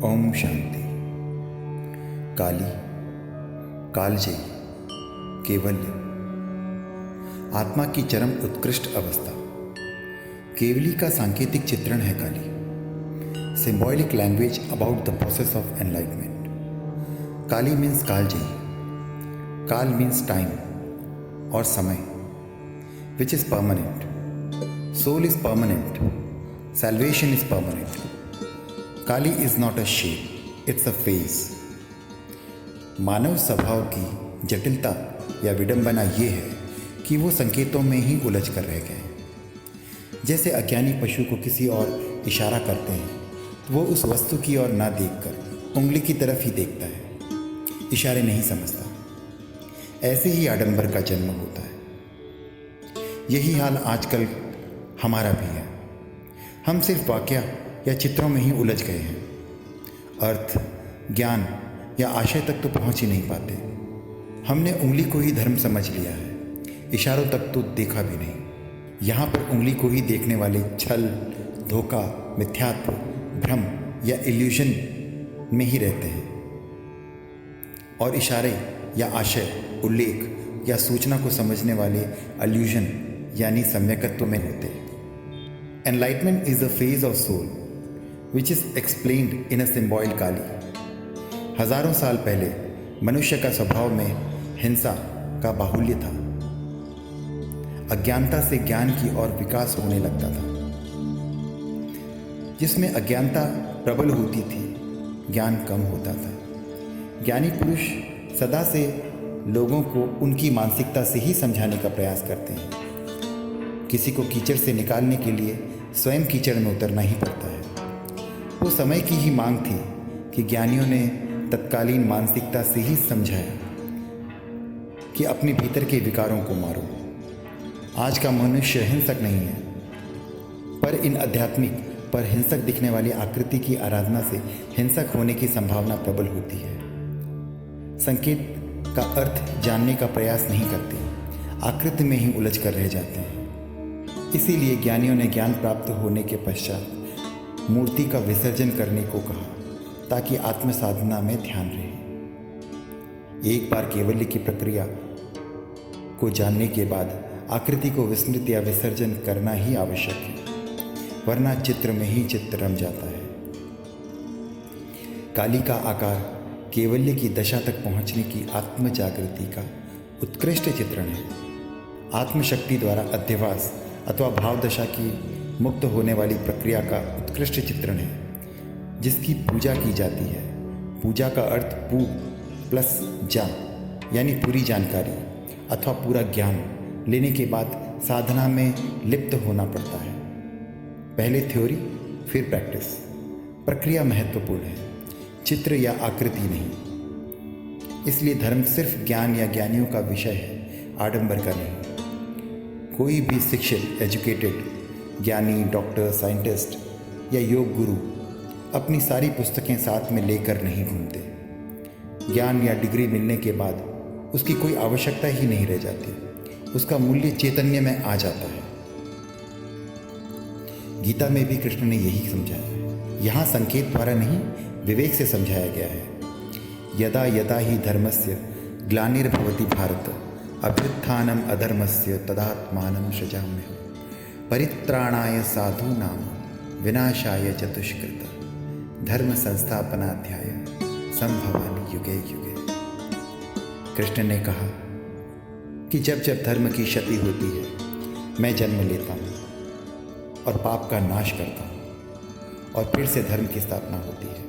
ओम शांति। काली, कालजयी, केवल्य, आत्मा की चरम उत्कृष्ट अवस्था। केवली का सांकेतिक चित्रण है Kali, symbolic language about the process of enlightenment. Kali means कालजयी, काल मीन्स टाइम और समय, which is permanent. Soul is permanent, salvation is permanent. Kali is not a shape, it's a phase. मानव स्वभाव की जटिलता या विडंबना ये है कि वो संकेतों में ही उलझ कर रह गए। जैसे अज्ञानी पशु को किसी और इशारा करते हैं तो वो उस वस्तु की ओर ना देखकर उंगली की तरफ ही देखता है, इशारे नहीं समझता। ऐसे ही आडंबर का जन्म होता है। यही हाल आजकल हमारा भी है। हम सिर्फ वाक्य या चित्रों में ही उलझ गए हैं। अर्थ, ज्ञान या आशय तक तो पहुंच ही नहीं पाते। हमने उंगली को ही धर्म समझ लिया है, इशारों तक तो देखा भी नहीं। यहाँ पर उंगली को ही देखने वाले छल, धोखा, मिथ्यात्व, भ्रम या इल्यूजन में ही रहते हैं और इशारे या आशय, उल्लेख या सूचना को समझने वाले अल्यूजन यानी सम्यकत्व में होते हैं। Enlightenment is a phase of soul which is explained in a symbol काली। हजारों साल पहले मनुष्य का स्वभाव में हिंसा का बाहुल्य था। अज्ञानता से ज्ञान की ओर विकास होने लगता था। जिसमें अज्ञानता प्रबल होती थी, ज्ञान कम होता था। ज्ञानी पुरुष सदा से लोगों को उनकी मानसिकता से ही समझाने का प्रयास करते हैं। किसी को कीचड़ से निकालने के लिए स्वयं कीचड़ में उतरना ही पड़ता है। वो समय की ही मांग थी कि ज्ञानियों ने तत्कालीन मानसिकता से ही समझाया कि अपने भीतर के विकारों को मारो। आज का मनुष्य हिंसक नहीं है, पर इन आध्यात्मिक पर हिंसक दिखने वाली आकृति की आराधना से हिंसक होने की संभावना प्रबल होती है। संकेत का अर्थ जानने का प्रयास नहीं करते, आकृति में ही उलझ कर रह जाते हैं। इसीलिए ज्ञानियों ने ज्ञान प्राप्त होने के पश्चात मूर्ति का विसर्जन करने को कहा, ताकि आत्म साधना में ध्यान रहे। एक बार केवल्य की प्रक्रिया को जानने के बाद आकृति को विस्मृत या विसर्जन करना ही आवश्यक है, वरना चित्र में ही चित्त रम जाता है। काली का आकार केवल्य की दशा तक पहुंचने की आत्म जागृति का उत्कृष्ट चित्रण है। आत्मशक्ति द्वारा अध्यवास अथवा भाव दशा की मुक्त होने वाली प्रक्रिया का उत्कृष्ट चित्रण है, जिसकी पूजा की जाती है। पूजा का अर्थ पू प्लस जा यानी पूरी जानकारी अथवा पूरा ज्ञान लेने के बाद साधना में लिप्त होना पड़ता है। पहले थ्योरी फिर प्रैक्टिस। प्रक्रिया महत्वपूर्ण है, चित्र या आकृति नहीं। इसलिए धर्म सिर्फ ज्ञान या ज्ञानियों का विषय है, आडंबर का नहीं। कोई भी शिक्षित, एजुकेटेड, ज्ञानी, डॉक्टर, साइंटिस्ट या योग गुरु अपनी सारी पुस्तकें साथ में लेकर नहीं घूमते। ज्ञान या डिग्री मिलने के बाद उसकी कोई आवश्यकता ही नहीं रह जाती, उसका मूल्य चैतन्य में आ जाता है। गीता में भी कृष्ण ने यही समझाया है। यहाँ संकेत द्वारा नहीं, विवेक से समझाया गया है। यदा यदा ही धर्मस्य ग्लानिर्भवति भारत अभ्युत्थानम अधर्मस्य तदात्मानं सृजाम्यहम् परित्राणाय साधूनां विनाशाय च दुष्कृत धर्म संस्थापनाध्याय संभवामि युगे युगे। कृष्ण ने कहा कि जब जब धर्म की क्षति होती है, मैं जन्म लेता हूँ और पाप का नाश करता हूँ और फिर से धर्म की स्थापना होती है।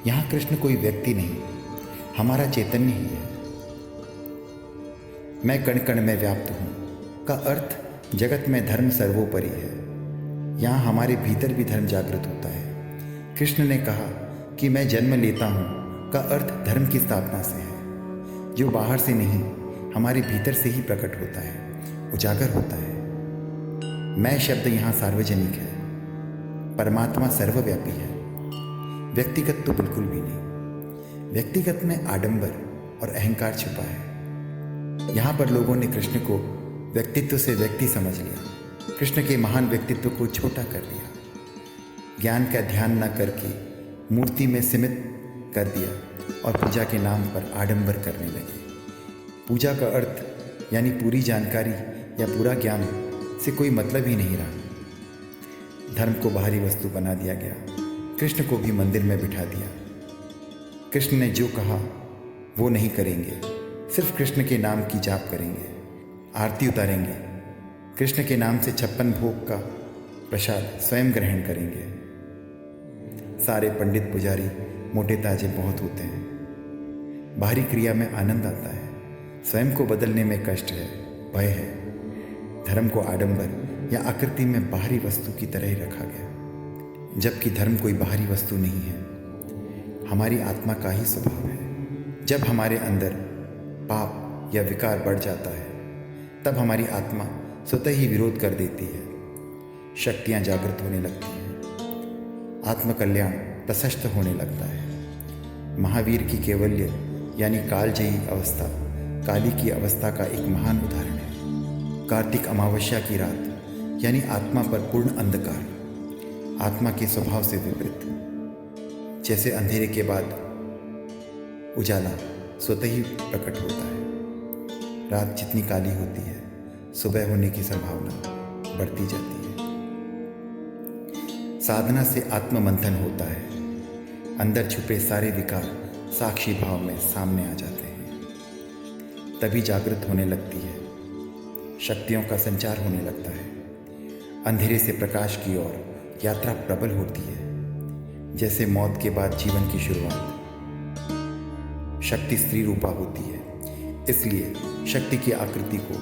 यहाँ कृष्ण कोई व्यक्ति नहीं, हमारा चैतन्य ही है। मैं कण कण में व्याप्त हूँ का अर्थ जगत में धर्म सर्वोपरि है। यहाँ हमारे भीतर भी धर्म जागृत होता है। कृष्ण ने कहा कि मैं जन्म लेता हूँ का अर्थ धर्म की स्थापना से है, जो बाहर से नहीं, हमारे भीतर से ही प्रकट होता है, उजागर होता है। मैं शब्द यहाँ सार्वजनिक है, परमात्मा सर्वव्यापी है, व्यक्तिगत तो बिल्कुल भी नहीं। व्यक्तिगत में आडंबर और अहंकार छुपा है। यहाँ पर लोगों ने कृष्ण को व्यक्तित्व से व्यक्ति समझ लिया, कृष्ण के महान व्यक्तित्व को छोटा कर दिया। ज्ञान का ध्यान न करके मूर्ति में सीमित कर दिया और पूजा के नाम पर आडंबर करने लगे। पूजा का अर्थ यानी पूरी जानकारी या पूरा ज्ञान से कोई मतलब ही नहीं रहा। धर्म को बाहरी वस्तु बना दिया गया। कृष्ण को भी मंदिर में बिठा दिया। कृष्ण ने जो कहा वो नहीं करेंगे, सिर्फ कृष्ण के नाम की जाप करेंगे, आरती उतारेंगे, कृष्ण के नाम से 56 भोग का प्रसाद स्वयं ग्रहण करेंगे। सारे पंडित पुजारी मोटे ताजे बहुत होते हैं। बाहरी क्रिया में आनंद आता है, स्वयं को बदलने में कष्ट है, भय है। धर्म को आडंबर या आकृति में बाहरी वस्तु की तरह ही रखा गया, जबकि धर्म कोई बाहरी वस्तु नहीं है, हमारी आत्मा का ही स्वभाव है। जब हमारे अंदर पाप या विकार बढ़ जाता है, तब हमारी आत्मा स्वतः ही विरोध कर देती है, शक्तियाँ जागृत होने लगती हैं, आत्मकल्याण प्रशस्त होने लगता है। महावीर की कैवल्य यानी कालजयी अवस्था काली की अवस्था का एक महान उदाहरण है। कार्तिक अमावस्या की रात यानी आत्मा पर पूर्ण अंधकार, आत्मा के स्वभाव से विपरीत। जैसे अंधेरे के बाद उजाला स्वतः ही प्रकट होता है, रात जितनी काली होती है, सुबह होने की संभावना बढ़ती जाती है। साधना से आत्ममंथन होता है, अंदर छुपे सारे विकार साक्षी भाव में सामने आ जाते हैं, तभी जागृत होने लगती है, शक्तियों का संचार होने लगता है। अंधेरे से प्रकाश की ओर यात्रा प्रबल होती है, जैसे मौत के बाद जीवन की शुरुआत। शक्ति स्त्री रूपा होती है, इसलिए शक्ति की आकृति को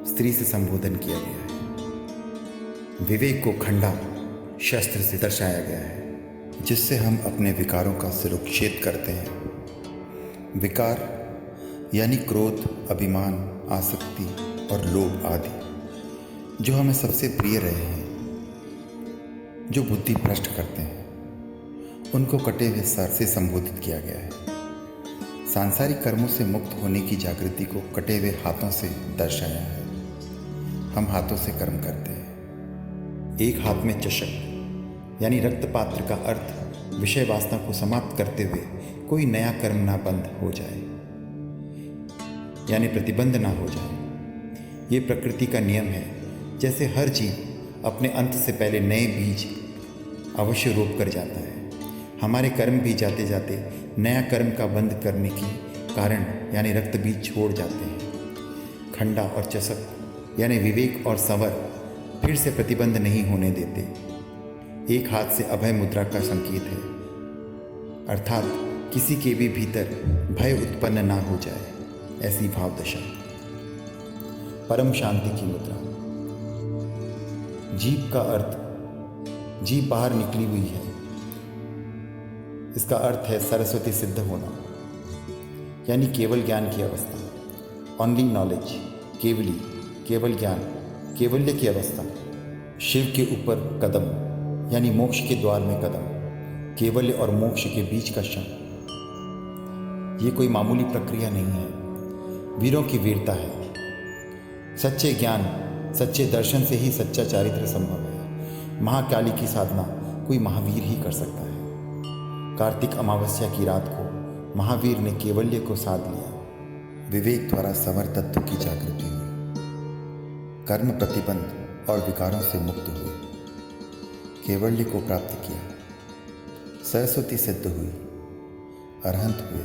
स्त्री से संबोधन किया गया है। विवेक को खंडा शस्त्र से दर्शाया गया है, जिससे हम अपने विकारों का सिरोच्छेद करते हैं। विकार यानी क्रोध, अभिमान, आसक्ति और लोभ आदि, जो हमें सबसे प्रिय रहे हैं, जो बुद्धि भ्रष्ट करते हैं, उनको कटे हुए सर से संबोधित किया गया है। सांसारिक कर्मों से मुक्त होने की जागृति को कटे हुए हाथों से दर्शाया है। हम हाथों से कर्म करते हैं। एक हाथ में चषक यानी रक्तपात्र का अर्थ विषय वासना को समाप्त करते हुए कोई नया कर्म ना बंद हो जाए, यानी प्रतिबंध ना हो जाए। ये प्रकृति का नियम है। जैसे हर जीव अपने अंत से पहले नए बीज अवश्य रोप कर जाता है, हमारे कर्म भी जाते जाते नया कर्म का बंद करने के कारण यानी रक्त बीज छोड़ जाते हैं। खंडा और चषक यानी विवेक और संवर फिर से प्रतिबंध नहीं होने देते। एक हाथ से अभय मुद्रा का संकेत है, अर्थात किसी के भी भीतर भय उत्पन्न ना हो जाए, ऐसी भाव दशा। परम शांति की मुद्रा। जीभ का अर्थ, जीभ बाहर निकली हुई है, इसका अर्थ है सरस्वती सिद्ध होना, यानी केवल ज्ञान की अवस्था। ओनली नॉलेज, केवली, केवल ज्ञान, केवल्य की अवस्था। शिव के ऊपर कदम यानी मोक्ष के द्वार में कदम, केवल्य और मोक्ष के बीच का क्षण। ये कोई मामूली प्रक्रिया नहीं है, वीरों की वीरता है। सच्चे ज्ञान, सच्चे दर्शन से ही सच्चा चारित्र संभव है। महाकाली की साधना कोई महावीर ही कर सकता है। कार्तिक अमावस्या की रात को महावीर ने केवल्य को साध लिया। विवेक द्वारा संवर तत्व की जागृति हुई, कर्म प्रतिबंध और विकारों से मुक्त हुए, केवल्य को प्राप्त किया, सरस्वती सिद्ध हुई, अरहंत हुए,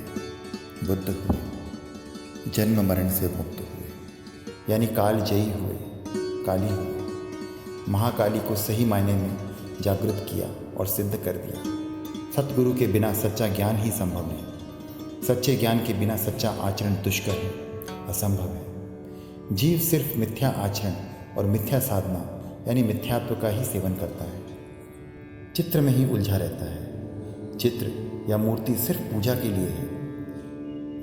बुद्ध हुए, जन्म मरण से मुक्त हुए, यानी काल जयी हुए, काली हुए। महाकाली को सही मायने में जागृत किया और सिद्ध कर दिया। सतगुरु के बिना सच्चा ज्ञान ही संभव है। सच्चे ज्ञान के बिना सच्चा आचरण दुष्कर है, असंभव है। जीव सिर्फ मिथ्या आचरण और मिथ्या साधना यानी मिथ्यात्व का ही सेवन करता है, चित्र में ही उलझा रहता है। चित्र या मूर्ति सिर्फ पूजा के लिए है।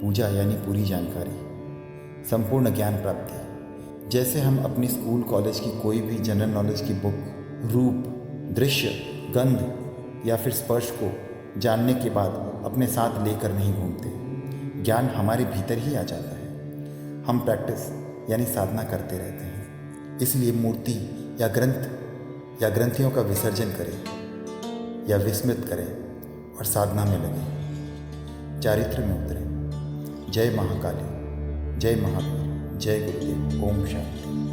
पूजा यानी पूरी जानकारी, संपूर्ण ज्ञान प्राप्ति। जैसे हम अपनी स्कूल कॉलेज की कोई भी जनरल नॉलेज की बुक रूप, दृश्य, गंध या फिर स्पर्श को जानने के बाद अपने साथ लेकर नहीं घूमते। ज्ञान हमारे भीतर ही आ जाता है। हम प्रैक्टिस यानी साधना करते रहते हैं। इसलिए मूर्ति या ग्रंथ या ग्रंथियों का विसर्जन करें या विस्मृत करें और साधना में लगे, चारित्र में उतरे। जय महाकाली, जय महावीर, जय गुरुदेव। ओम शांति।